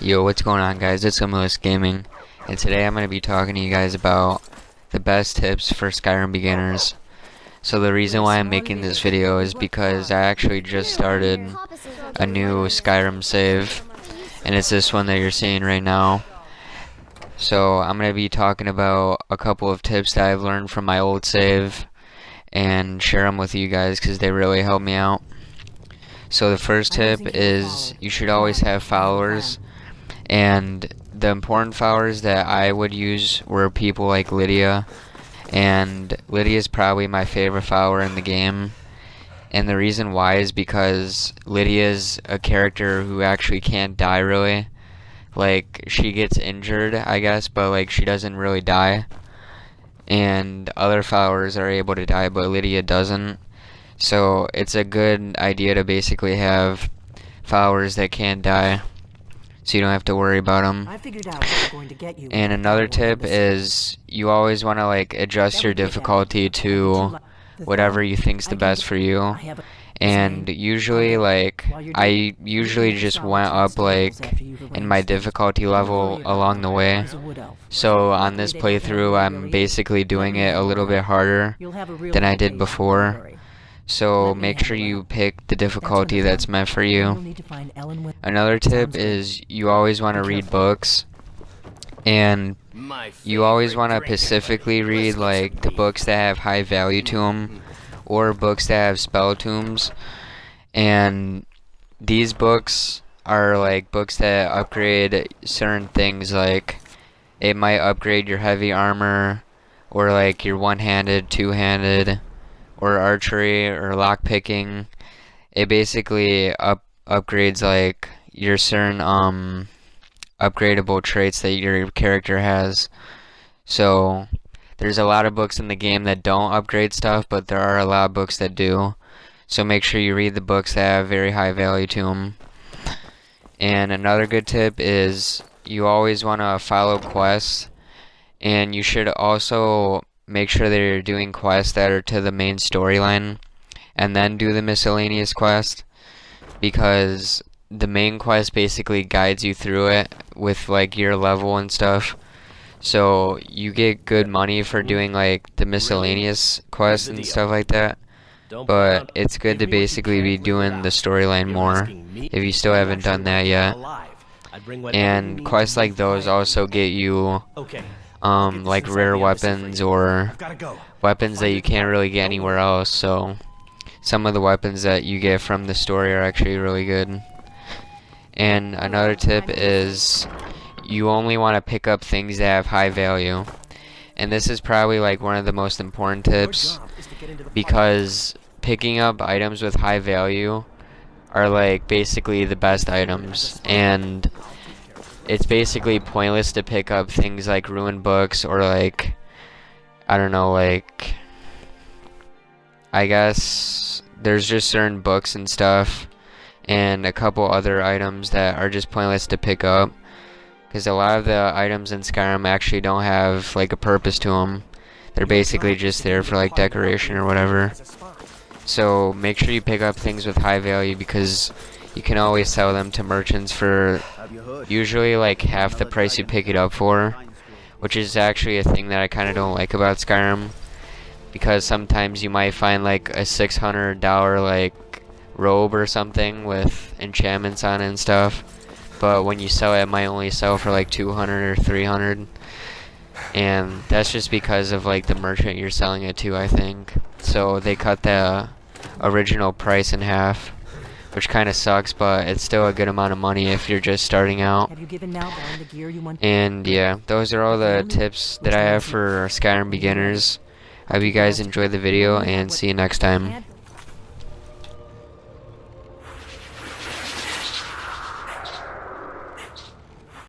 Yo, what's going on, guys? It's Limitless Gaming, and today I'm going to be talking to you guys about the best tips for Skyrim beginners. So the reason why I'm making this video is because I actually just started a new Skyrim save, and it's this one that you're seeing right now. So I'm going to be talking about a couple of tips that I've learned from my old save and share them with you guys because they really help me out. So the first tip is you should always have followers. And the important followers that I would use were people like Lydia, and Lydia is probably my favorite follower in the game. And the reason why is because Lydia is a character who actually can't die really. Like, she gets injured, I guess, but like she doesn't really die. And other followers are able to die, but Lydia doesn't. So it's a good idea to basically have followers that can't die, so you don't have to worry about them. And another tip is you always want to like adjust your difficulty to whatever you think's the best for you. And usually I usually just went up like in my difficulty level along the way. So on this playthrough I'm basically doing it a little bit harder than I did before. So make sure you pick the difficulty that's meant for you. Another tip is you always want to read books, and you always want to specifically read like the books that have high value to them, or books that have spell tombs. And these books are like books that upgrade certain things, like it might upgrade your heavy armor, or like your one-handed, two-handed, or archery, or lockpicking. It basically upgrades like your certain upgradable traits that your character has. So there's a lot of books in the game that don't upgrade stuff, but there are a lot of books that do. So make sure you read the books that have very high value to them. And another good tip is you always want to follow quests, and you should also make sure that you're doing quests that are to the main storyline, and then do the miscellaneous quest, because the main quest basically guides you through it with like your level and stuff. So you get good money for doing like the miscellaneous quests and stuff like that, but it's good to basically be doing the storyline more if you still haven't done that yet. And quests like those also get you like rare weapons, or weapons that you can't really get anywhere else. So some of the weapons that you get from the story are actually really good. And another tip is you only want to pick up things that have high value. And this is probably like one of the most important tips, because picking up items with high value are like basically the best items, and it's basically pointless to pick up things like ruined books, or like, I don't know, like, I guess there's just certain books and stuff, and a couple other items that are just pointless to pick up, because a lot of the items in Skyrim actually don't have like a purpose to them. They're basically just there for like decoration or whatever. So make sure you pick up things with high value, because you can always sell them to merchants for usually like half the price you pick it up for, which is actually a thing that I kind of don't like about Skyrim, because sometimes you might find like a $600 like robe or something with enchantments on it and stuff, but when you sell it, it might only sell for like 200 or 300, and that's just because of like the merchant you're selling it to, I think. So they cut the original price in half, which kind of sucks, but it's still a good amount of money if you're just starting out. And yeah, those are all the tips that I have for Skyrim beginners. I hope you guys enjoyed the video, and see you next time.